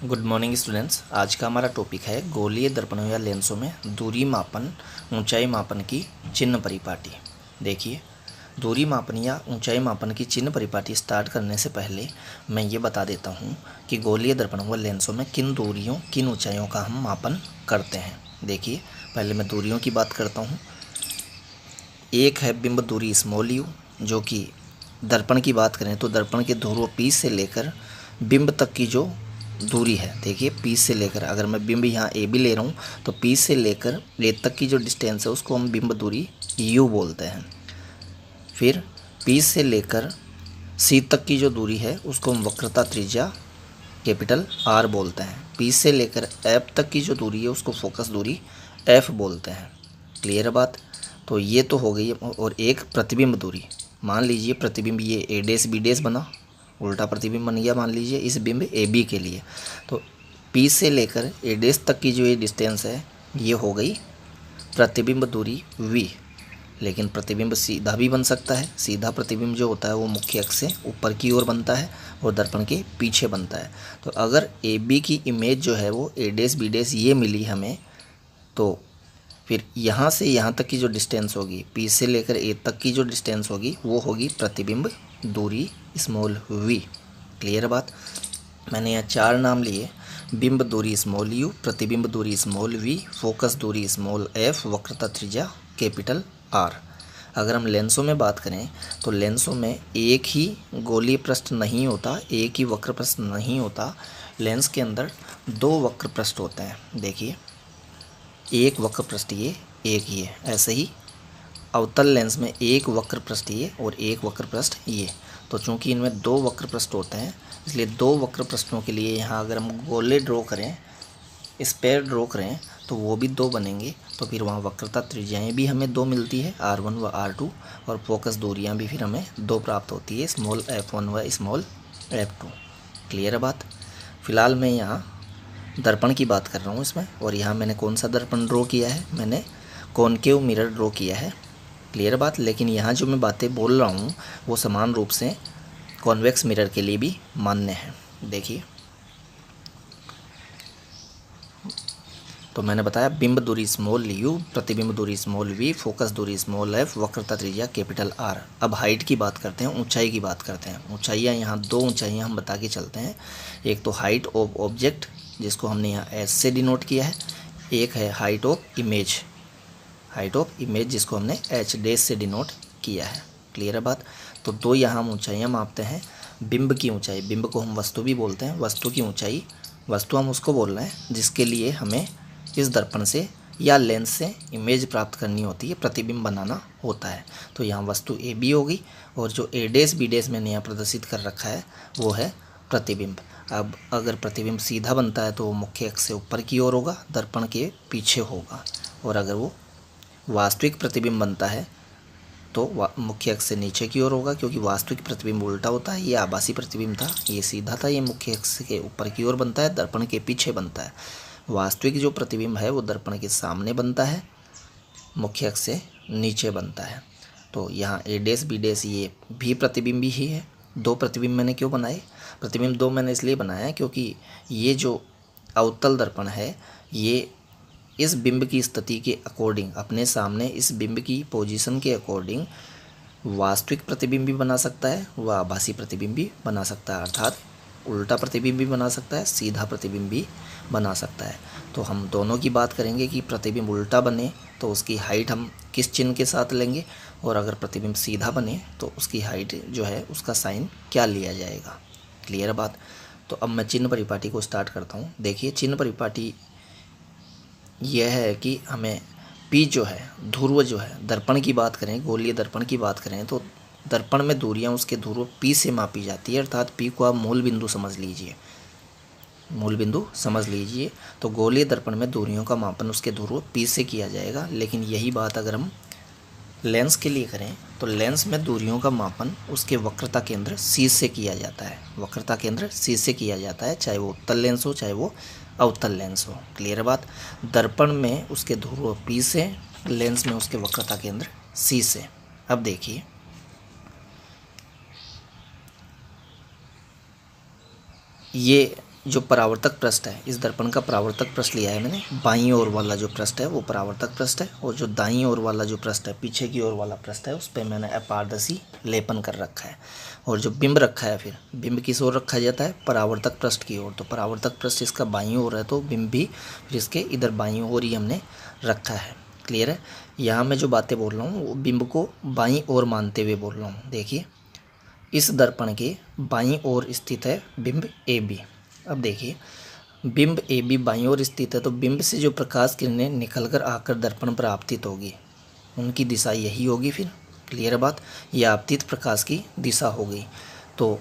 Good morning students. आज का हमारा टॉपिक है गोलीय दर्पणों या लेंसों में दूरी मापन, ऊंचाई मापन की चिन्ह परिपाटी। देखिए, दूरी मापन या ऊंचाई मापन की चिन्ह परिपाटी स्टार्ट करने से पहले मैं ये बता देता हूँ कि गोलीय दर्पणों व लेंसों में किन दूरियों, किन ऊंचाइयों का हम मापन करते हैं। देखिए, पहले मैं दूरियों की बात करता हूँ। एक है बिंब दूरी स्मॉल यू, जो कि दर्पण की बात करें तो दर्पण के ध्रुव P से लेकर बिंब तक की जो दूरी है, देखिए P से लेकर, अगर मैं बिंब यहाँ ए बी ले रहा हूँ तो P से लेकर ए तक की जो डिस्टेंस है उसको हम बिंब दूरी U बोलते हैं। फिर P से लेकर C तक की जो दूरी है उसको हम वक्रता त्रिज्या कैपिटल R बोलते हैं। P से लेकर F तक की जो दूरी है उसको फोकस दूरी F बोलते हैं। क्लियर है बात? तो ये तो हो गई। और एक प्रतिबिंब दूरी, मान लीजिए प्रतिबिंब ये ए डैश बी डैश बना, उल्टा प्रतिबिंब बन गया मान लीजिए इस बिंब ए बी के लिए। तो P से लेकर ए डैश तक की जो ये डिस्टेंस है ये हो गई प्रतिबिंब दूरी V। लेकिन प्रतिबिंब सीधा भी बन सकता है। सीधा प्रतिबिंब जो होता है वो मुख्य अक्ष से ऊपर की ओर बनता है और दर्पण के पीछे बनता है। तो अगर ए बी की इमेज जो है वो ए डैश बी डैश ये मिली हमें, तो फिर यहाँ से यहाँ तक की जो डिस्टेंस होगी, P से लेकर A तक की जो डिस्टेंस होगी वो होगी प्रतिबिंब दूरी स्मॉल v। क्लियर बात? मैंने यहाँ 4 नाम लिए: बिंब दूरी स्मॉल u, प्रतिबिंब दूरी स्मॉल v, फोकस दूरी स्मॉल f, वक्रता त्रिज्या कैपिटल R। अगर हम लेंसों में बात करें तो लेंसों में एक ही गोलीय पृष्ठ नहीं होता, एक ही वक्र पृष्ठ नहीं होता। लेंस के अंदर 2 वक्र पृष्ठ होते हैं। देखिए, एक वक्र पृष्ठ ये, एक ये। ऐसे ही अवतल लेंस में एक वक्र पृष्ठ ये और एक वक्र पृष्ठ ये। तो चूंकि इनमें 2 वक्र पृष्ठ होते हैं, इसलिए 2 वक्र पृष्ठों के लिए यहाँ अगर हम गोले ड्रॉ करें, स्पेयर ड्रॉ करें, तो वो भी 2 बनेंगे। तो फिर वहाँ वक्रता त्रिज्याएँ भी हमें 2 मिलती है, R1 व R2, और फोकस दूरियाँ भी फिर हमें 2 प्राप्त होती है, स्मॉल f1 व स्मॉल f2। क्लियर है बात? फिलहाल मैं यहाँ दर्पण की बात कर रहा हूँ इसमें, और यहाँ मैंने कौन सा दर्पण ड्रॉ किया है? मैंने कॉनकेव मिरर ड्रॉ किया है। क्लियर बात? लेकिन यहाँ जो मैं बातें बोल रहा हूँ वो समान रूप से कॉन्वेक्स मिरर के लिए भी मान्य है। देखिए, तो मैंने बताया बिंब दूरी स्मॉल यू, प्रतिबिंब दूरी स्मॉल वी, फोकस दूरी स्मॉल एफ, वक्रता त्रिज्या कैपिटल आर। अब हाइट की बात करते हैं, ऊंचाई की बात करते हैं। ऊंचाइयाँ यहाँ 2 ऊंचाइयाँ हम बता के चलते हैं। एक तो हाइट ऑफ ऑब्जेक्ट, जिसको हमने यहाँ एस से डिनोट किया है। एक है height of image, height of image जिसको हमने एच डैश से डिनोट किया है। क्लियर है बात? तो 2 यहाँ हम ऊंचाइयाँ मापते हैं। बिंब की ऊंचाई, बिंब को हम वस्तु भी बोलते हैं, वस्तु की ऊंचाई, वस्तु हम उसको बोल रहे हैं जिसके लिए हमें इस दर्पण से या लेंस से इमेज प्राप्त करनी होती है, प्रतिबिंब बनाना होता है। तो यहाँ वस्तु ए बी होगी, और जो ए डैश बी डैश मैंने यहाँ प्रदर्शित कर रखा है वो है प्रतिबिंब। अब अगर प्रतिबिंब सीधा बनता है तो वो मुख्य अक्ष से ऊपर की ओर होगा, दर्पण के पीछे होगा। और अगर वो वास्तविक प्रतिबिंब बनता है तो मुख्य अक्ष से नीचे की ओर होगा, क्योंकि वास्तविक प्रतिबिंब उल्टा होता है। ये आभासी प्रतिबिंब था, ये सीधा था, ये मुख्य अक्ष के ऊपर की ओर बनता है, दर्पण के पीछे बनता है। वास्तविक जो प्रतिबिंब है वो दर्पण के सामने बनता है, मुख्य अक्ष से नीचे बनता है। तो यहाँ ए डैश बी डैश ये भी प्रतिबिंब ही है। 2 प्रतिबिंब मैंने क्यों बनाए? प्रतिबिंब 2 मैंने इसलिए बनाया क्योंकि ये जो अवतल दर्पण है ये इस बिंब की स्थिति के अकॉर्डिंग, अपने सामने इस बिंब की पोजीशन के अकॉर्डिंग वास्तविक प्रतिबिंब भी बना सकता है व आभासी प्रतिबिंब भी बना सकता है। अर्थात उल्टा प्रतिबिंब भी बना सकता है, सीधा प्रतिबिंब भी बना सकता है। तो हम दोनों की बात करेंगे कि प्रतिबिंब उल्टा बने तो उसकी हाइट हम किस चिन्ह के साथ लेंगे, और अगर प्रतिबिंब सीधा बने तो उसकी हाइट जो है उसका साइन क्या लिया जाएगा। क्लियर बात? तो अब मैं चिन्ह परिपाटी को स्टार्ट करता हूँ। देखिए, चिन्ह परिपाटी यह है कि हमें P जो है, ध्रुव जो है, दर्पण की बात करें, गोलीय दर्पण की बात करें तो दर्पण में दूरियां उसके ध्रुव P से मापी जाती है। अर्थात P को आप मूल बिंदु समझ लीजिए, मूल बिंदु समझ लीजिए। तो गोलीय दर्पण में दूरियों का मापन उसके ध्रुव P से किया जाएगा। लेकिन यही बात अगर हम लेंस के लिए करें तो लेंस में दूरियों का मापन उसके वक्रता केंद्र C से किया जाता है। वक्रता केंद्र C से किया जाता है, चाहे वो उत्तल लेंस हो चाहे वो अवतल लेंस हो। क्लियर बात? दर्पण में उसके ध्रुव P से, लेंस में उसके वक्रता केंद्र C से। अब देखिए, ये जो परावर्तक पृष्ठ है, इस दर्पण का परावर्तक पृष्ठ लिया है मैंने, बाईं ओर वाला जो पृष्ठ है वो परावर्तक पृष्ठ है, और जो दाईं ओर वाला जो पृष्ठ है, पीछे की ओर वाला पृष्ठ है, उस पर मैंने अपारदर्शी लेपन कर रखा है। और जो बिंब रखा है, फिर बिंब किस ओर रखा जाता है, परावर्तक पृष्ठ की ओर। तो परावर्तक पृष्ठ इसका बाईं ओर है, तो बिंब भी फिर इसके इधर बाईं ओर ही हमने रखा है। क्लियर है। यहाँ मैं जो बातें बोल रहा हूँ वो बिंब को बाईं ओर मानते हुए बोल रहा हूँ। देखिए, इस दर्पण के बाईं ओर स्थित है बिंब ए बी। अब देखिए, बिंब ए बी बाईं ओर स्थित है, तो बिंब से जो प्रकाश किरणें निकलकर आकर दर्पण पर आपतित होगी, उनकी दिशा यही होगी। फिर क्लियर है बात, यह आपतित प्रकाश की दिशा हो गई। तो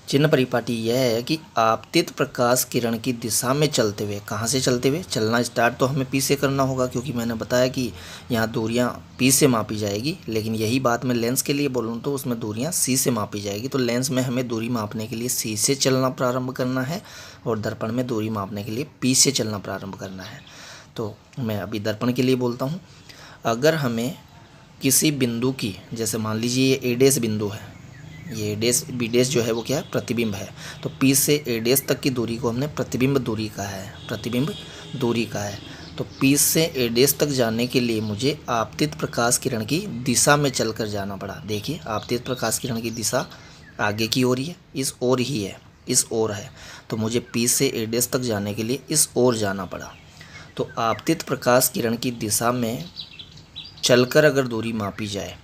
चिन्ह परिपाटी यह है कि आपतित प्रकाश किरण की दिशा में चलते हुए, कहाँ से चलते हुए, चलना स्टार्ट तो हमें पी से करना होगा, क्योंकि मैंने बताया कि यहाँ दूरियाँ पी से मापी जाएगी। लेकिन यही बात मैं लेंस के लिए बोलूँ तो उसमें दूरियाँ सी से मापी जाएगी। तो लेंस में हमें दूरी मापने के लिए सी से चलना प्रारंभ करना है, और दर्पण में दूरी मापने के लिए पी से चलना प्रारंभ करना है। तो मैं अभी दर्पण के लिए बोलता हूँ। अगर हमें किसी बिंदु की, जैसे मान लीजिए ये ए डैश बिंदु है, ये डैश बी डैश जो है वो क्या है, प्रतिबिंब है। तो पी से ए डैश तक की दूरी को हमने प्रतिबिंब दूरी कहा है, प्रतिबिंब दूरी कहा है। तो पी से ए डैश तक जाने के लिए मुझे आपतित प्रकाश किरण की दिशा में चलकर जाना पड़ा। देखिए, आपतित प्रकाश किरण की दिशा आगे की ओर ही है, इस ओर ही है, इस ओर है। तो मुझे पी से ए डैश तक जाने के लिए इस ओर जाना पड़ा। तो आपतित प्रकाश किरण की दिशा में चलकर अगर दूरी मापी जाए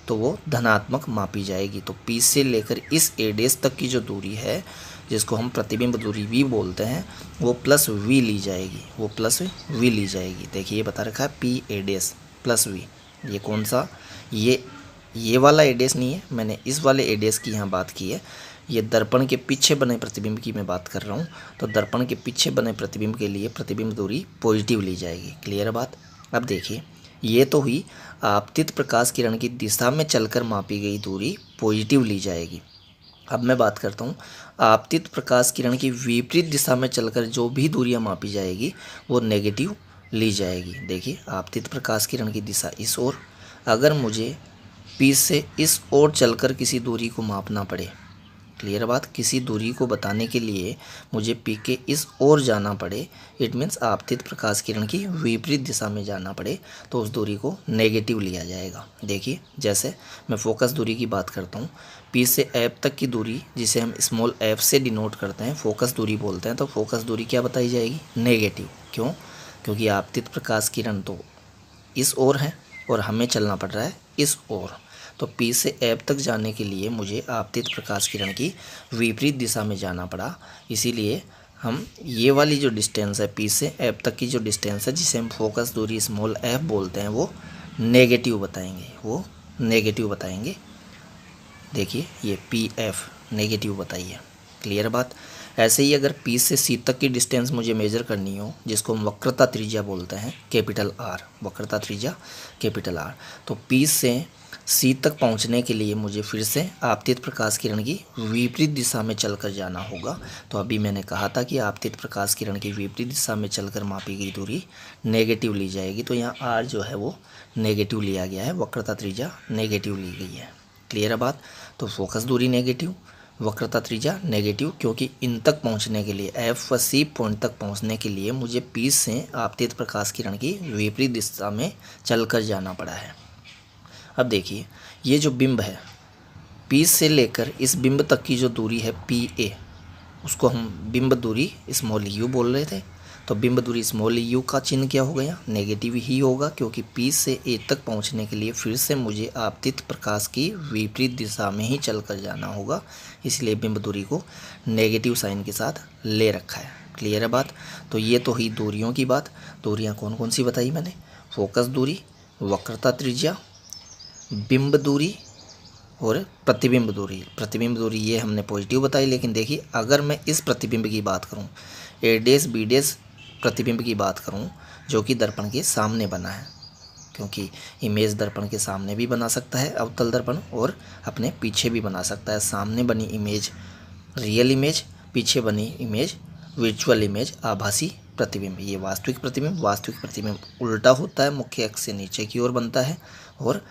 तो वो धनात्मक मापी जाएगी। तो पी से लेकर इस ए डैश तक की जो दूरी है, जिसको हम प्रतिबिंब दूरी वी बोलते हैं, वो प्लस वी ली जाएगी, वो प्लस वी ली जाएगी। देखिए, ये बता रखा है P A dash plus V. ये कौन सा, ये वाला ए डैश नहीं है, मैंने इस वाले ए डैश की यहाँ बात की है। ये दर्पण के पीछे बने प्रतिबिंब की मैं बात कर रहा हूँ। तो दर्पण के पीछे बने प्रतिबिंब के लिए प्रतिबिंब दूरी पॉजिटिव ली जाएगी। क्लियर है बात। अब देखिए, ये तो हुई आपतित प्रकाश किरण की दिशा में चलकर मापी गई दूरी पॉजिटिव ली जाएगी। अब मैं बात करता हूँ आपतित प्रकाश किरण की विपरीत दिशा में चलकर जो भी दूरियां मापी जाएगी वो नेगेटिव ली जाएगी। देखिए, आपतित प्रकाश किरण की दिशा इस ओर, अगर मुझे पी से इस ओर चलकर किसी दूरी को मापना पड़े, क्लियर बात, किसी दूरी को बताने के लिए मुझे पी के इस ओर जाना पड़े, इट मीन्स आपतित प्रकाश किरण की विपरीत दिशा में जाना पड़े, तो उस दूरी को नेगेटिव लिया जाएगा। देखिए, जैसे मैं फोकस दूरी की बात करता हूँ, पी से एफ तक की दूरी, जिसे हम स्मॉल एफ से डिनोट करते हैं, फोकस दूरी बोलते हैं। तो फोकस दूरी क्या बताई जाएगी, नेगेटिव। क्यों, क्योंकि आपतित प्रकाश किरण तो इस ओर है और हमें चलना पड़ रहा है इस ओर। तो पी से एफ तक जाने के लिए मुझे आपतित प्रकाश किरण की विपरीत दिशा में जाना पड़ा। इसीलिए हम ये वाली जो डिस्टेंस है, पी से एफ तक की जो डिस्टेंस है, जिसे हम फोकस दूरी स्मॉल एफ बोलते हैं, वो नेगेटिव बताएंगे, वो नेगेटिव बताएंगे। देखिए, ये पी एफ नेगेटिव बताइए। क्लियर बात। ऐसे ही अगर पी से सी तक की डिस्टेंस मुझे मेजर करनी हो, जिसको हम वक्रता त्रिज्या बोलते हैं, कैपिटल आर, वक्रता त्रिज्या कैपिटल आर, तो पी से सी तक पहुंचने के लिए मुझे फिर से आपतित प्रकाश किरण की विपरीत दिशा में चलकर जाना होगा। तो अभी मैंने कहा था कि आपतित प्रकाश किरण की विपरीत दिशा में चलकर मापी गई दूरी नेगेटिव ली जाएगी। तो यहाँ आर जो है वो नेगेटिव लिया गया है, वक्रता त्रिज्या नेगेटिव ली गई है। क्लियर है बात। तो फोकस दूरी नेगेटिव, वक्रता त्रिज्या नेगेटिव, क्योंकि इन तक पहुंचने के लिए, एफ व सी पॉइंट तक पहुंचने के लिए मुझे पी से आपतित प्रकाश किरण की विपरीत दिशा में चलकर जाना पड़ा है। अब देखिए, ये जो बिंब है, पी से लेकर इस बिंब तक की जो दूरी है पी ए, उसको हम बिंब दूरी स्मॉल यू बोल रहे थे। तो बिंब दूरी स्मॉल यू का चिन्ह क्या हो गया, नेगेटिव ही होगा, क्योंकि पी से ए तक पहुंचने के लिए फिर से मुझे आपतित प्रकाश की विपरीत दिशा में ही चलकर जाना होगा। इसलिए बिंब दूरी को नेगेटिव साइन के साथ ले रखा है। क्लियर है बात। तो ये तो हुई दूरियों की बात। दूरियाँ कौन कौन सी बताई मैंने, फोकस दूरी, वक्रता त्रिज्या, बिंब दूरी और प्रतिबिंब दूरी। प्रतिबिंब दूरी ये हमने पॉजिटिव बताई। लेकिन देखिए, अगर मैं इस प्रतिबिंब की बात करूं, ए डैश बी डैश प्रतिबिंब की बात करूं, जो कि दर्पण के सामने बना है, क्योंकि इमेज दर्पण के सामने भी बना सकता है अवतल दर्पण, और अपने पीछे भी बना सकता है। सामने बनी इमेज रियल इमेज, पीछे बनी इमेज वर्चुअल इमेज, आभासी प्रतिबिंब। ये वास्तविक प्रतिबिंब, वास्तविक प्रतिबिंब उल्टा होता है, मुख्य अक्ष से नीचे की ओर बनता है, और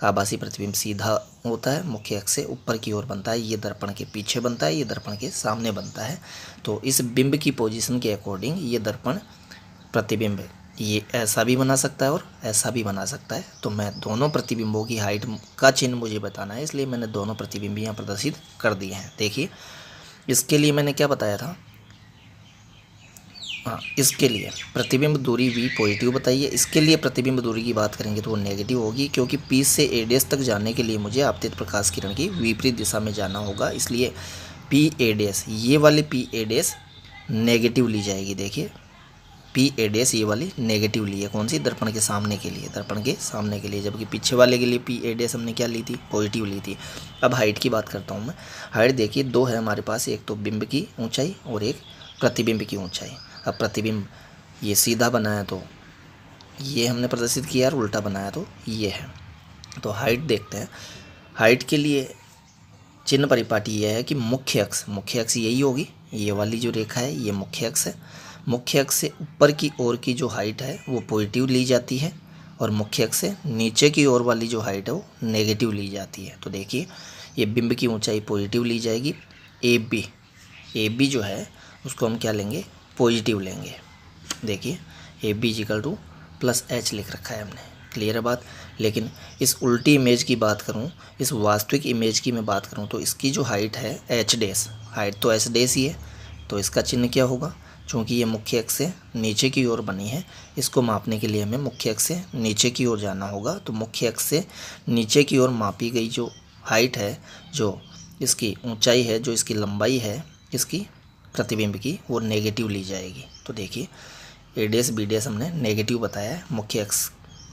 आभासी प्रतिबिंब सीधा होता है, मुख्य अक्ष से ऊपर की ओर बनता है, ये दर्पण के पीछे बनता है, ये दर्पण के सामने बनता है। तो इस बिंब की पोजीशन के अकॉर्डिंग ये दर्पण प्रतिबिंब ये ऐसा भी बना सकता है और ऐसा भी बना सकता है। तो मैं दोनों प्रतिबिंबों की हाइट का चिन्ह मुझे बताना है, इसलिए मैंने दोनों प्रतिबिंब यहाँ प्रदर्शित कर दिए हैं। देखिए इसके लिए मैंने क्या बताया था, हाँ इसके लिए प्रतिबिंब दूरी v पॉजिटिव बताइए। इसके लिए प्रतिबिंब दूरी की बात करेंगे तो वो नेगेटिव होगी, क्योंकि P से A' तक जाने के लिए मुझे आपतित प्रकाश किरण की विपरीत दिशा में जाना होगा, इसलिए PA' ये वाली PA' नेगेटिव ली जाएगी। देखिए PA' ये वाली नेगेटिव ली है, कौन सी, दर्पण के सामने के लिए, दर्पण के सामने के लिए, जबकि पीछे वाले के लिए PA' हमने क्या ली थी, पॉजिटिव ली थी। अब हाइट की बात करता हूँ मैं। हाइट देखिए दो है हमारे पास, एक तो बिंब की ऊंचाई और एक प्रतिबिंब की ऊंचाई। अब प्रतिबिंब ये सीधा बनाया तो ये हमने प्रदर्शित किया और उल्टा बनाया तो ये है। तो हाइट देखते हैं। हाइट के लिए चिन्ह परिपाटी यह है कि मुख्य अक्ष यही होगी, ये वाली जो रेखा है ये मुख्य अक्ष है। मुख्य अक्ष से ऊपर की ओर की जो हाइट है वो पॉजिटिव ली जाती है और मुख्य अक्ष से नीचे की ओर वाली जो हाइट है वो नेगेटिव ली जाती है। तो देखिए ये बिंब की ऊंचाई पॉजिटिव ली जाएगी, ए बी जो है उसको हम क्या लेंगे, पॉजिटिव लेंगे। देखिए A B equal to plus H लिख रखा है हमने, क्लियर है बात। लेकिन इस उल्टी इमेज की बात करूं, इस वास्तविक इमेज की मैं बात करूं तो इसकी जो हाइट है एच डैश, हाइट तो एच डैश ही है, तो इसका चिन्ह क्या होगा, चूँकि ये मुख्य अक्ष से नीचे की ओर बनी है, इसको मापने के लिए हमें मुख्य अक्ष से नीचे की ओर जाना होगा। तो मुख्य अक्ष से नीचे की ओर मापी गई जो हाइट है, जो इसकी ऊंचाई है, जो इसकी लंबाई है इसकी प्रतिबिंब की, वो नेगेटिव ली जाएगी। तो देखिए ए डैश बी डैश हमने नेगेटिव बताया है मुख्य अक्ष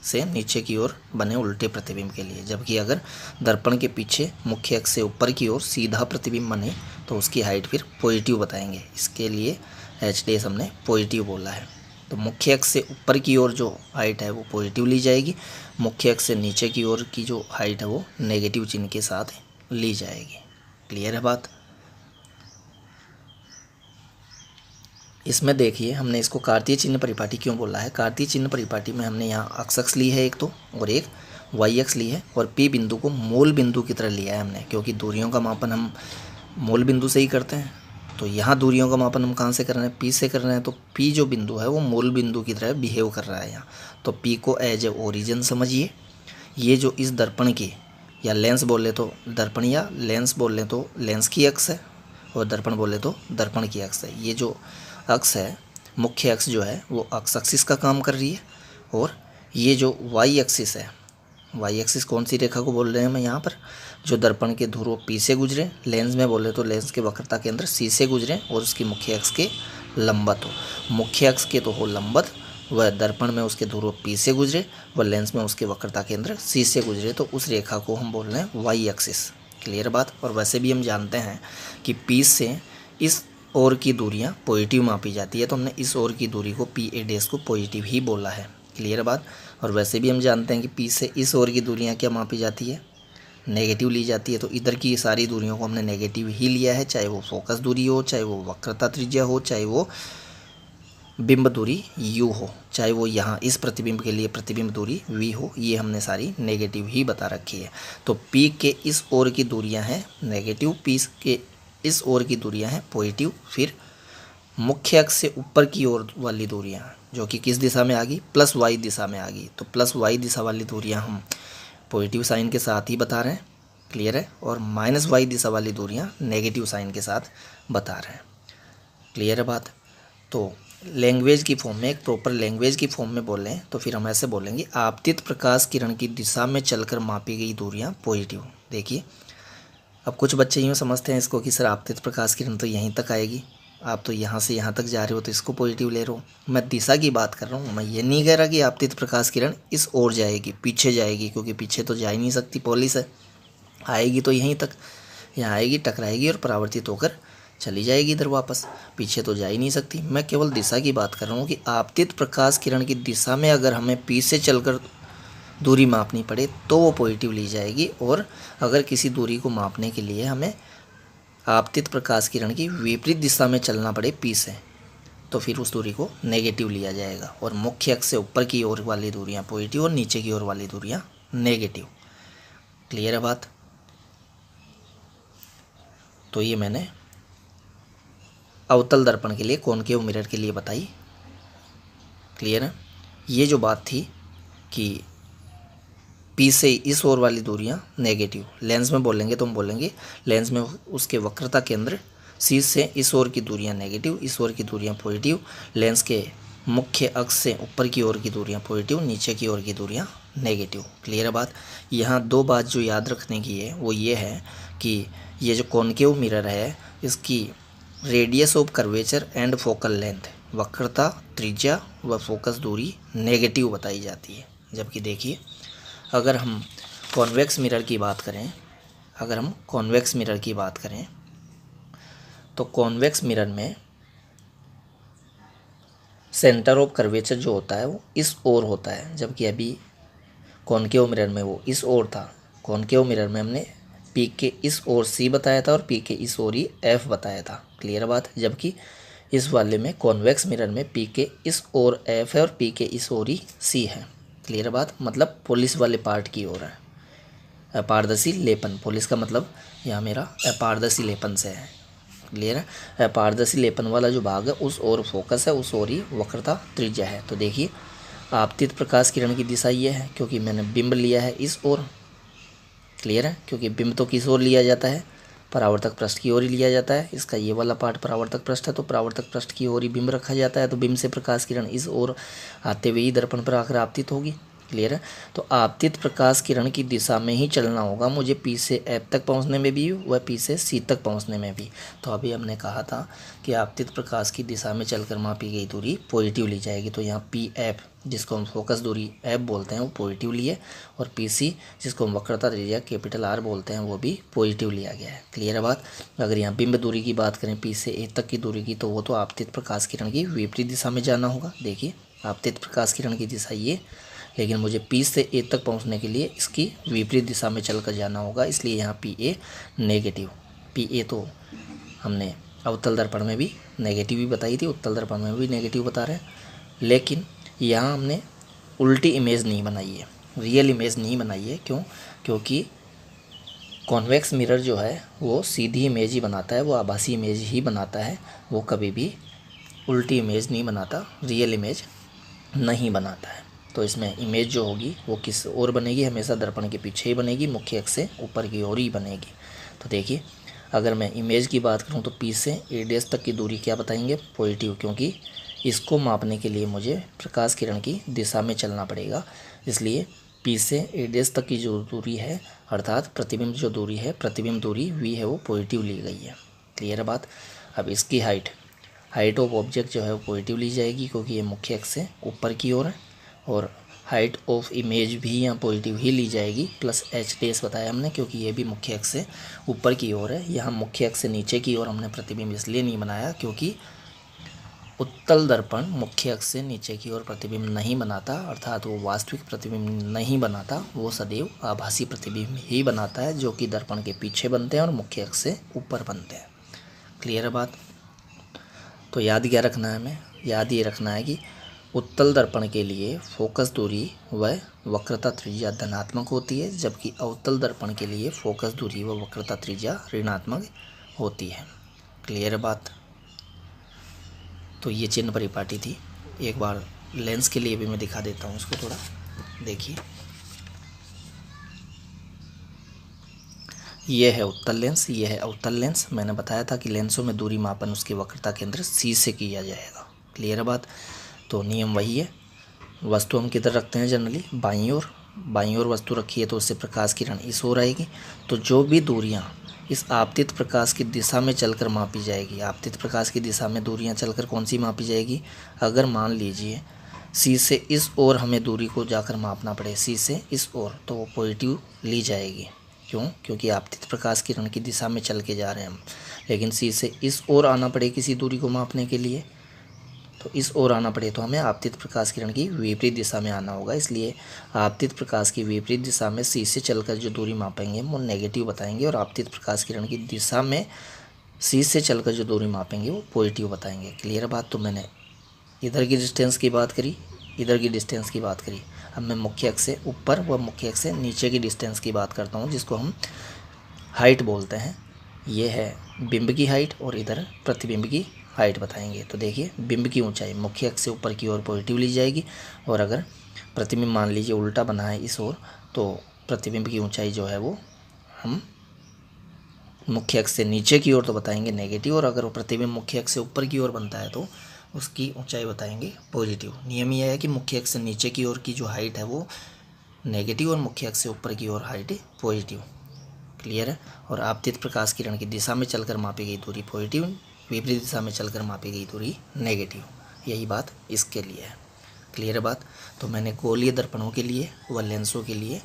से नीचे की ओर बने उल्टे प्रतिबिंब के लिए, जबकि अगर दर्पण के पीछे मुख्य अक्ष से ऊपर की ओर सीधा प्रतिबिंब बने तो उसकी हाइट फिर पॉजिटिव बताएंगे। इसके लिए एच डैश हमने पॉजिटिव बोला है। तो मुख्य अक्ष से ऊपर की ओर जो हाइट है वो पॉजिटिव ली जाएगी, मुख्य अक्ष से नीचे की ओर की जो हाइट है वो नेगेटिव चिन्ह के साथ ली जाएगी। क्लियर है बात। इसमें देखिए हमने इसको कार्तीय चिन्ह परिपाटी क्यों बोला है। कार्तीय चिन्ह परिपाटी में हमने यहाँ अक्ष ली है एक तो, और एक वाई अक्ष ली है, और पी बिंदु को मूल बिंदु की तरह लिया है हमने, क्योंकि दूरियों का मापन हम मूल बिंदु से ही करते हैं। तो यहाँ दूरियों का मापन हम कहाँ से कर रहे हैं, पी से कर रहे हैं। तो पी जो बिंदु है वो मूल बिंदु की तरह बिहेव कर रहा है यहाँ। तो पी को एज ए ओरिजिन समझिए। ये जो इस दर्पण की, या लेंस बोल ले तो दर्पण, या लेंस बोल लें तो लेंस की अक्ष है, और दर्पण बोले तो दर्पण की अक्ष है। ये जो अक्ष है, मुख्य अक्ष जो है वो एक्स एक्सिस का काम कर रही है, और ये जो वाई एक्सिस है, वाई एक्सिस कौन सी रेखा को बोल रहे हैं मैं यहाँ पर, जो दर्पण के ध्रुव पी से गुजरे, लेंस में बोले तो लेंस के वक्रता केंद्र सी से गुजरे और उसकी मुख्य अक्ष के लंबत हो। मुख्य अक्ष के तो हो लंबत, वह दर्पण में उसके ध्रुव पी से गुजरे, वह लेंस में उसके वक्रता केंद्र सी से गुजरे, तो उस रेखा को हम बोल रहे हैं वाई एक्सिस। क्लियर बात। और वैसे भी हम जानते हैं कि पी से इस ओर की दूरियां पॉजिटिव मापी जाती है, तो हमने इस ओर की दूरी को पी ए डैश को पॉजिटिव ही बोला है। क्लियर बात। और वैसे भी हम जानते हैं कि पी से इस ओर की दूरियां क्या मापी जाती है, नेगेटिव ली जाती है। तो इधर की सारी दूरियों को हमने नेगेटिव ही लिया है, चाहे वो फोकस दूरी हो, चाहे वो वक्रता त्रिज्या हो, चाहे वो बिंब दूरी यू हो, चाहे वो यहाँ इस प्रतिबिंब के लिए प्रतिबिंब दूरी वी हो, ये हमने सारी नेगेटिव ही बता रखी है। तो पी के इस ओर की दूरियां हैं नेगेटिव, पी के इस ओर की दूरियां हैं पॉजिटिव। फिर मुख्य अक्ष से ऊपर की ओर वाली दूरियां जो कि किस दिशा में आ गई, प्लस वाई दिशा में आ गई, तो प्लस वाई दिशा वाली दूरियां हम पॉजिटिव साइन के साथ ही बता रहे हैं। क्लियर है। और माइनस वाई दिशा वाली दूरियां नेगेटिव साइन के साथ बता रहे हैं। क्लियर है बात। तो लैंग्वेज की फॉर्म में, एक प्रॉपर लैंग्वेज की फॉर्म में बोलें तो फिर हम ऐसे बोलेंगे, आपतित प्रकाश किरण की दिशा में चलकर मापी गई दूरियां पॉजिटिव। देखिए अब कुछ बच्चे यूँ समझते हैं इसको कि सर आपतित प्रकाश किरण तो यहीं तक आएगी, आप तो यहाँ से यहाँ तक जा रहे हो तो इसको पॉजिटिव ले रहे हो। मैं दिशा की बात कर रहा हूँ, मैं ये नहीं कह रहा कि आपतित प्रकाश किरण इस ओर जाएगी, पीछे जाएगी, क्योंकि पीछे तो जा ही नहीं सकती, पॉलिस है। आएगी तो यहीं तक, यहाँ आएगी, टकराएगी और परावर्तित होकर चली जाएगी इधर वापस, पीछे तो जा ही नहीं सकती। मैं केवल दिशा की बात कर रहा हूँ कि आपतित प्रकाश किरण की दिशा में अगर हमें पी से चलकर दूरी मापनी पड़े तो वो पॉजिटिव ली जाएगी, और अगर किसी दूरी को मापने के लिए हमें आपतित प्रकाश किरण की विपरीत दिशा में चलना पड़े पी से, तो फिर उस दूरी को नेगेटिव लिया जाएगा। और मुख्य अक्ष से ऊपर की ओर वाली दूरियां पॉजिटिव और नीचे की ओर वाली दूरियां नेगेटिव। क्लियर है बात। तो ये मैंने अवतल दर्पण के लिए, कॉनकेव मिरर के लिए बताई। क्लियर है। ये जो बात थी कि पी से इस ओर वाली दूरियां नेगेटिव, लेंस में बोलेंगे तो हम बोलेंगे लेंस में उसके वक्रता केंद्र सी से इस ओर की दूरियां नेगेटिव, इस ओर की दूरियां पॉजिटिव, लेंस के मुख्य अक्ष से ऊपर की ओर की दूरियां पॉजिटिव, नीचे की ओर की दूरियां नेगेटिव। क्लियर है बात। यहाँ दो बात जो याद रखने की है वो ये है कि ये जो कॉनकेव मिरर है इसकी radius of curvature and focal length, वक्रता, त्रिज्या व फोकस दूरी नेगेटिव बताई जाती है। जबकि देखिए अगर हम कॉन्वेक्स मिरर की बात करें, तो कॉन्वेक्स मिरर में सेंटर ऑफ कर्वेचर जो होता है वो इस ओर होता है, जबकि अभी कॉनकेव मिरर में वो इस ओर था। कॉनकेव मिरर में हमने पी के इस ओर सी बताया था और पी के इस ओर ही एफ बताया था। क्लियर बात। जबकि इस वाले में कॉन्वेक्स मिरर में पी के इस ओर एफ है और पी के इस ओर ही सी है। क्लियर बात। मतलब पॉलिश वाले पार्ट की ओर है, अपारदर्शी लेपन। पॉलिश का मतलब यहाँ मेरा अपारदर्शी लेपन से है। क्लियर है। अपारदर्शी लेपन वाला जो भाग है उस ओर फोकस है, उस ओर ही वक्रता त्रिज्या है। तो देखिए आपतित प्रकाश किरण की दिशा ये है, क्योंकि मैंने बिंब लिया है इस ओर। क्लियर है। क्योंकि बिंब तो किस ओर लिया जाता है, परावर्तक पृष्ठ की ओर ही लिया जाता है। इसका ये वाला पार्ट परावर्तक पृष्ठ है, तो परावर्तक पृष्ठ की ओर ही बिंब रखा जाता है। तो बिंब से प्रकाश किरण इस ओर आते हुए ही दर्पण पर आकर आपतित होगी। क्लियर है। तो आपतित प्रकाश किरण की दिशा में ही चलना होगा मुझे पी से एफ तक पहुंचने में भी व पी से सी तक पहुंचने में भी। तो अभी हमने कहा था कि आपतित प्रकाश की दिशा में चलकर मापी गई दूरी पॉजिटिव ली जाएगी। तो यहाँ पी एफ जिसको हम फोकस दूरी एफ बोलते हैं वो पॉजिटिव लिए, और पी सी जिसको हम वक्रता त्रिज्या कैपिटल आर बोलते हैं वो भी पॉजिटिव लिया गया है। क्लियर है बात। अगर यहाँ बिंब दूरी की बात करें पी से ए तक की दूरी की, तो वो तो आपतित प्रकाश किरण की विपरीत दिशा में जाना होगा। देखिए आपतित प्रकाश किरण की दिशा ये, लेकिन मुझे पी से ए तक पहुंचने के लिए इसकी विपरीत दिशा में चलकर जाना होगा। इसलिए यहाँ P A negative, P A तो हमने अवतल दर्पण में भी नेगेटिव ही बताई थी, उत्तल दर्पण में भी नेगेटिव बता रहे हैं। लेकिन यहाँ हमने उल्टी इमेज नहीं बनाई है, रियल इमेज नहीं बनाई है। क्यों? क्योंकि कॉन्वेक्स मिरर जो है वो सीधी इमेज ही बनाता है, वो आभासी इमेज ही बनाता है, वो कभी भी उल्टी इमेज नहीं बनाता, रियल इमेज नहीं बनाता है। तो इसमें इमेज जो होगी वो किस ओर बनेगी, हमेशा दर्पण के पीछे ही बनेगी, मुख्य अक्ष से ऊपर की ओर ही बनेगी। तो देखिए अगर मैं इमेज की बात करूं तो पी से ए डैश तक की दूरी क्या बताएंगे, पॉजिटिव, क्योंकि इसको मापने के लिए मुझे प्रकाश किरण की दिशा में चलना पड़ेगा। इसलिए पी से ए डैश तक की जो दूरी है अर्थात प्रतिबिंब जो दूरी है, प्रतिबिंब दूरी वी है, वो पॉजिटिव ली गई है। क्लियर है बात। अब इसकी हाइट ऑफ ऑब्जेक्ट जो है वो पॉजिटिव ली जाएगी, क्योंकि ये मुख्य अक्ष से ऊपर की ओर है, और हाइट ऑफ इमेज भी यहाँ पॉजिटिव ही ली जाएगी, प्लस एच डैश बताया हमने, क्योंकि ये भी मुख्य अक्ष से ऊपर की ओर है। यहाँ मुख्य अक्ष से नीचे की ओर हमने प्रतिबिंब इसलिए नहीं बनाया क्योंकि उत्तल दर्पण मुख्य अक्ष से नीचे की ओर प्रतिबिंब नहीं बनाता, अर्थात वो वास्तविक प्रतिबिंब नहीं बनाता, वो सदैव आभासी प्रतिबिंब ही बनाता है, जो कि दर्पण के पीछे बनते हैं और मुख्य अक्ष से ऊपर बनते हैं। क्लियर है बात। तो याद क्या रखना है हमें, याद ये रखना है कि उत्तल दर्पण के लिए फोकस दूरी व वक्रता त्रिज्या धनात्मक होती है, जबकि अवतल दर्पण के लिए फोकस दूरी व वक्रता त्रिज्या ऋणात्मक होती है। क्लियर है बात। तो ये चिन्ह परिपाटी थी। एक बार लेंस के लिए भी मैं दिखा देता हूँ इसको थोड़ा, देखिए ये है उत्तल लेंस, ये है अवतल लेंस। मैंने बताया था कि लेंसों में दूरी मापन उसके वक्रता केंद्र सी से किया जाएगा। क्लियर है बात। तो नियम वही है। वस्तु हम किधर रखते हैं जनरली, बाईं ओर वस्तु रखी है तो उससे प्रकाश किरण इस ओर आएगी। तो जो भी दूरियाँ इस आपतित प्रकाश की दिशा में चलकर मापी जाएगी, आपतित प्रकाश की दिशा में दूरियाँ चलकर कौन सी मापी जाएगी, अगर मान लीजिए सी से इस ओर हमें दूरी को जाकर मापना पड़े, सी से इस ओर, तो वो पॉजिटिव ली जाएगी। क्यों? क्योंकि आपतित प्रकाश किरण की दिशा में चल के जा रहे हैं हम। लेकिन सी से इस ओर आना पड़े किसी दूरी को मापने के लिए, तो इस ओर आना पड़े तो हमें आपतित प्रकाश किरण की विपरीत दिशा में आना होगा। इसलिए आपतित प्रकाश की विपरीत दिशा में सी से चलकर जो दूरी मापेंगे वो नेगेटिव बताएंगे, और आपतित प्रकाश किरण की दिशा में सी से चलकर जो दूरी मापेंगे वो पॉजिटिव बताएंगे। क्लियर बात। तो मैंने इधर की डिस्टेंस की बात करी, इधर की डिस्टेंस की बात करी। अब मैं मुख्य अक्ष से ऊपर व मुख्य अक्ष से नीचे की डिस्टेंस की बात करता हूँ, जिसको हम हाइट बोलते हैं। ये है बिंब की हाइट और इधर प्रतिबिंब की हाइट बताएंगे। तो देखिए, बिंब की ऊंचाई मुख्य अक्ष से ऊपर की ओर पॉजिटिव ली जाएगी, और अगर प्रतिबिंब मान लीजिए उल्टा बना है इस ओर, तो प्रतिबिंब की ऊंचाई जो है वो हम मुख्य अक्ष से नीचे की ओर तो बताएंगे नेगेटिव, और अगर वो प्रतिबिंब मुख्य अक्ष से ऊपर की ओर बनता है तो उसकी ऊंचाई बताएंगे पॉजिटिव। नियम यह है कि मुख्य अक्ष से नीचे की ओर की जो हाइट है वो नेगेटिव और मुख्य अक्ष से ऊपर की ओर हाइट पॉजिटिव। क्लियर है। और आपतित प्रकाश किरण की दिशा में चलकर मापी गई दूरी पॉजिटिव, विपरीत दिशा में चलकर मापी गई दूरी नेगेटिव। यही बात इसके लिए है। क्लियर है बात। तो मैंने गोलीय दर्पणों के लिए व लेंसों के लिए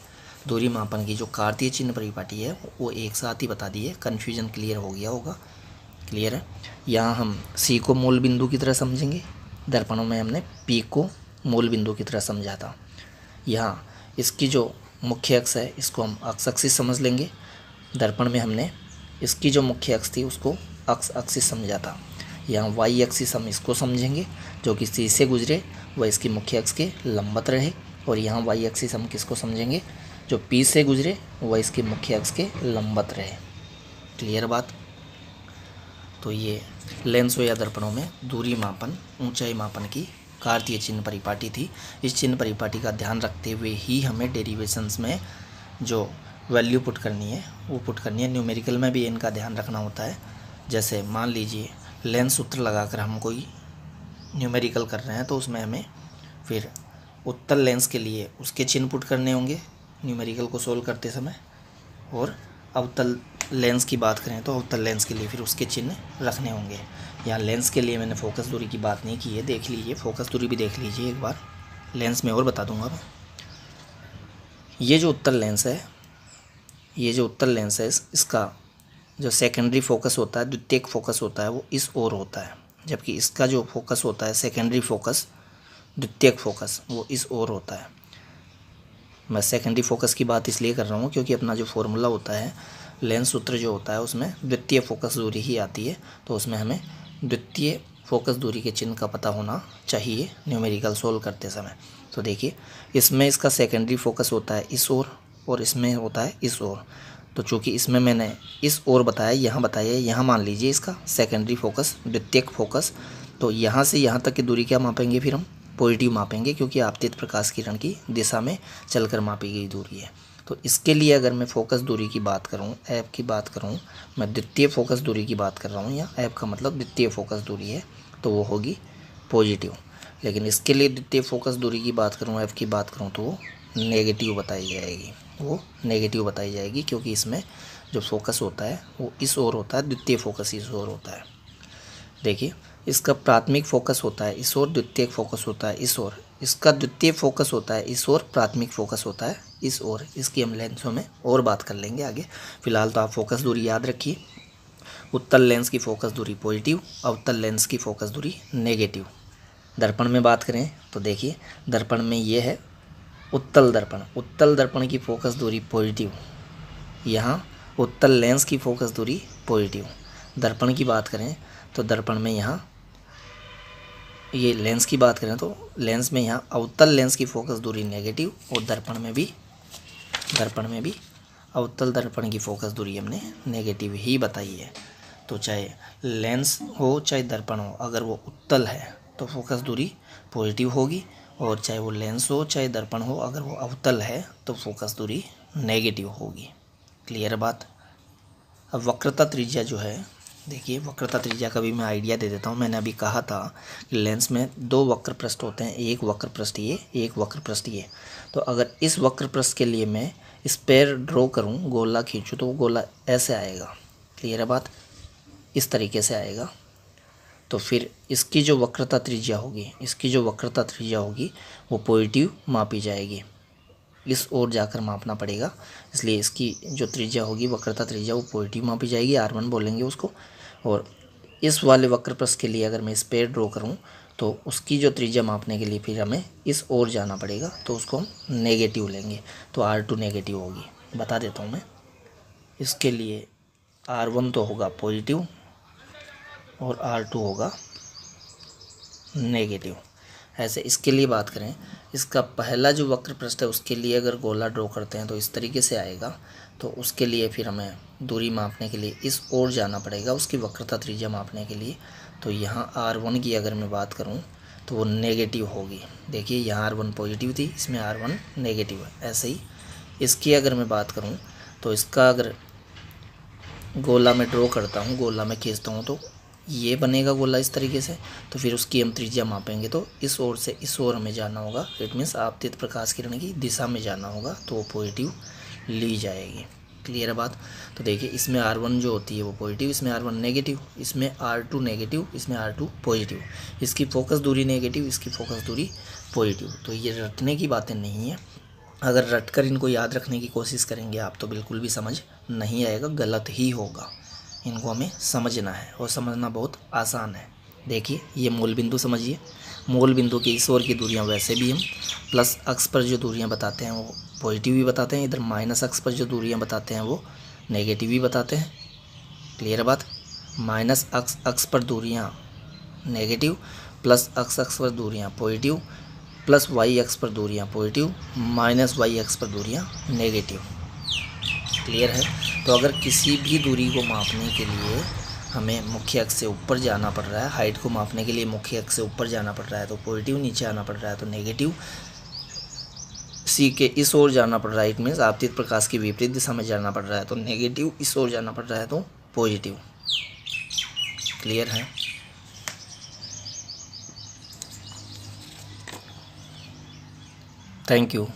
दूरी मापन की जो कार्तीय चिन्ह परिपाटी है वो एक साथ ही बता दी है। कन्फ्यूजन क्लियर हो गया होगा। क्लियर है। यहाँ हम सी को मूल बिंदु की तरह समझेंगे, दर्पणों में हमने पी को मूल बिंदु की तरह समझा था। यहाँ इसकी जो मुख्य अक्ष है इसको हम अक्ष एक्सिस समझ लेंगे, दर्पण में हमने इसकी जो मुख्य अक्ष थी उसको अक्ष एक्सिस समझा था। यहाँ वाई एक्सिस हम इसको समझेंगे जो कि सी से गुजरे वह इसकी मुख्य अक्ष के लंबवत रहे, और यहाँ वाई एक्सिस हम किसको समझेंगे, जो पी से गुजरे वह इसके मुख्य अक्ष के लंबवत रहे। क्लियर बात। तो ये लेंसों या दर्पणों में दूरी मापन, ऊंचाई मापन की कार्तीय चिन्ह परिपाटी थी। इस चिन्ह परिपाटी का ध्यान रखते हुए ही हमें डेरिवेशंस में जो वैल्यू पुट करनी है वो पुट करनी है। न्यूमेरिकल में भी इनका ध्यान रखना होता है। जैसे मान लीजिए लेंस सूत्र लगाकर हम कोई न्यूमेरिकल कर रहे हैं तो उसमें हमें फिर उत्तल लेंस के लिए उसके चिन्ह पुट करने होंगे न्यूमेरिकल को सोल्व करते समय, और अवतल लेंस की बात करें तो अवतल लेंस के लिए फिर उसके चिन्ह रखने होंगे। यहाँ लेंस के लिए मैंने फोकस दूरी की बात नहीं की है, देख लीजिए फोकस दूरी भी देख लीजिए एक बार। लेंस में और बता दूंगा मैं। ये जो उत्तल लेंस है, ये जो उत्तल लेंस है इसका जो सेकेंडरी फोकस होता है, द्वितीयक फोकस होता है वो इस ओर होता है, जबकि इसका जो फोकस होता है सेकेंडरी फोकस, द्वितीयक फोकस वो इस ओर होता है। मैं सेकेंडरी फोकस की बात इसलिए कर रहा हूँ क्योंकि अपना जो फॉर्मूला होता है लेंस सूत्र जो होता है उसमें द्वितीय फोकस दूरी ही आती है, तो उसमें हमें द्वितीय फोकस दूरी के चिन्ह का पता होना चाहिए न्यूमेरिकल सोल्व करते समय। तो देखिए, इसमें इसका सेकेंडरी फोकस होता है इस ओर और इसमें होता है इस ओर। तो चूँकि इसमें मैंने इस ओर बताया, यहाँ बताया, यहाँ मान लीजिए इसका सेकेंडरी फोकस, द्वितीयक फोकस, तो यहाँ से यहाँ तक की दूरी क्या मापेंगे, फिर हम पॉजिटिव मापेंगे क्योंकि आपतित प्रकाश किरण की दिशा में चलकर मापी गई दूरी है। तो इसके लिए अगर मैं फोकस दूरी की बात करूं, ऐप की बात करूं, मैं द्वितीय फोकस दूरी की बात कर रहा हूं, या ऐप का मतलब द्वितीय फोकस दूरी है तो वो होगी पॉजिटिव। लेकिन इसके लिए द्वितीय फोकस दूरी की बात करूं, ऐप की बात करूं, तो वो नेगेटिव बताई जाएगी, वो नेगेटिव बताई जाएगी क्योंकि इसमें जो फोकस होता है वो इस ओर होता है, द्वितीय फोकस इस ओर होता है। देखिए, इसका प्राथमिक फोकस होता है इस ओर, द्वितीयक फोकस होता है इस ओर, इसका द्वितीय फोकस होता है इस ओर, प्राथमिक फोकस होता है इस ओर। इसकी हम लेंसों में और बात कर लेंगे आगे। फिलहाल तो आप फोकस दूरी याद रखिए। उत्तल लेंस की फोकस दूरी पॉजिटिव, अवतल लेंस की फोकस दूरी नेगेटिव। दर्पण में बात करें तो देखिए, दर्पण में ये है उत्तल दर्पण, उत्तल दर्पण की फोकस दूरी पॉजिटिव, यहाँ उत्तल लेंस की फोकस दूरी पॉजिटिव। दर्पण की बात करें तो दर्पण में यहाँ ये लेंस की बात करें तो लेंस में यहाँ अवतल लेंस की फोकस दूरी नेगेटिव, और दर्पण में भी अवतल दर्पण की फोकस दूरी हमने नेगेटिव ही बताई है। तो चाहे लेंस हो चाहे दर्पण हो, अगर वो उत्तल है तो फोकस दूरी पॉजिटिव होगी, और चाहे वो लेंस हो चाहे दर्पण हो अगर वो अवतल है तो फोकस दूरी नेगेटिव होगी। क्लियर बात। अब वक्रता त्रिज्या जो है, देखिए वक्रता त्रिज्या का भी मैं आइडिया दे देता हूँ। मैंने अभी कहा था कि लेंस में दो वक्र पृष्ठ होते हैं, एक वक्र पृष्ठ ये, एक वक्र पृष्ठ ये। तो अगर इस वक्र पृष्ठ के लिए मैं स्पेयर ड्रॉ करूँ, गोला खींचूँ, तो वो गोला ऐसे आएगा। क्लियर है बात, इस तरीके से आएगा। तो फिर इसकी जो वक्रता त्रिज्या होगी, वो पॉजिटिव मापी जाएगी, इस ओर जाकर मापना पड़ेगा, इसलिए इसकी जो त्रिज्या होगी, वक्रता त्रिज्या, वो पॉजिटिव मापी जाएगी, R1 बोलेंगे उसको। और इस वाले वक्र पृष्ठ के लिए अगर मैं स्पेयर ड्रॉ करूं तो उसकी जो त्रिज्या मापने के लिए फिर हमें इस ओर जाना पड़ेगा, तो उसको हम नेगेटिव लेंगे, तो R2 नेगेटिव होगी। बता देता हूं मैं, इसके लिए R1 तो होगा पॉजिटिव और R2 होगा नेगेटिव। ऐसे इसके लिए बात करें, इसका पहला जो वक्र पृष्ठ है उसके लिए अगर गोला ड्रॉ करते हैं तो इस तरीके से आएगा। तो उसके लिए फिर हमें दूरी मापने के लिए इस ओर जाना पड़ेगा उसकी वक्रता त्रिज्या मापने के लिए। तो यहाँ R1 की अगर मैं बात करूँ तो वो नेगेटिव होगी। देखिए यहाँ R1 पॉजिटिव थी, इसमें R1 नेगेटिव है। ऐसे ही इसकी अगर मैं बात करूँ तो इसका अगर गोला में ड्रॉ करता हूँ, गोला में खींचता हूँ तो ये बनेगा गोला इस तरीके से। तो फिर उसकी हम त्रिज्या मापेंगे तो इस ओर से इस ओर हमें जाना होगा। इट मीन्स आपतित प्रकाश किरण की दिशा में जाना होगा, तो वो पॉजिटिव ली जाएगी। क्लियर है बात। तो देखिए इसमें R1 जो होती है वो पॉजिटिव, इसमें R1 नेगेटिव, इसमें R2 नेगेटिव, इसमें R2 पॉजिटिव। इसकी फोकस दूरी नेगेटिव, इसकी फोकस दूरी पॉजिटिव। तो ये रटने की बातें नहीं है। अगर रटकर इनको याद रखने की कोशिश करेंगे आप तो बिल्कुल भी समझ नहीं आएगा, गलत ही होगा। इनको हमें समझना है और समझना बहुत आसान है। देखिए ये मूल बिंदु समझिए, मूल बिंदु की इस ओर की दूरियां वैसे भी हम प्लस अक्ष पर जो दूरियां बताते हैं वो पॉजिटिव ही बताते हैं, इधर माइनस अक्ष पर जो दूरियां बताते हैं वो नेगेटिव ही बताते हैं। क्लियर है बात। माइनस अक्ष पर दूरियां नेगेटिव, प्लस अक्ष पर दूरियां पॉजिटिव, प्लस वाई अक्ष पर दूरियां पॉजिटिव, माइनस वाई अक्ष पर दूरियां नेगेटिव। क्लियर है। तो अगर किसी भी दूरी को मापने के लिए हमें मुख्य अक्ष से ऊपर जाना पड़ रहा है, हाइट को मापने के लिए मुख्य अक्ष से ऊपर जाना पड़ रहा है तो पॉजिटिव, नीचे आना पड़ रहा है तो नेगेटिव, सी के इस ओर जाना पड़ रहा है, इट मीन्स आपतित प्रकाश की विपरीत दिशा में जाना पड़ रहा है तो नेगेटिव, इस ओर जाना पड़ रहा है तो पॉजिटिव। क्लियर है। Thank you.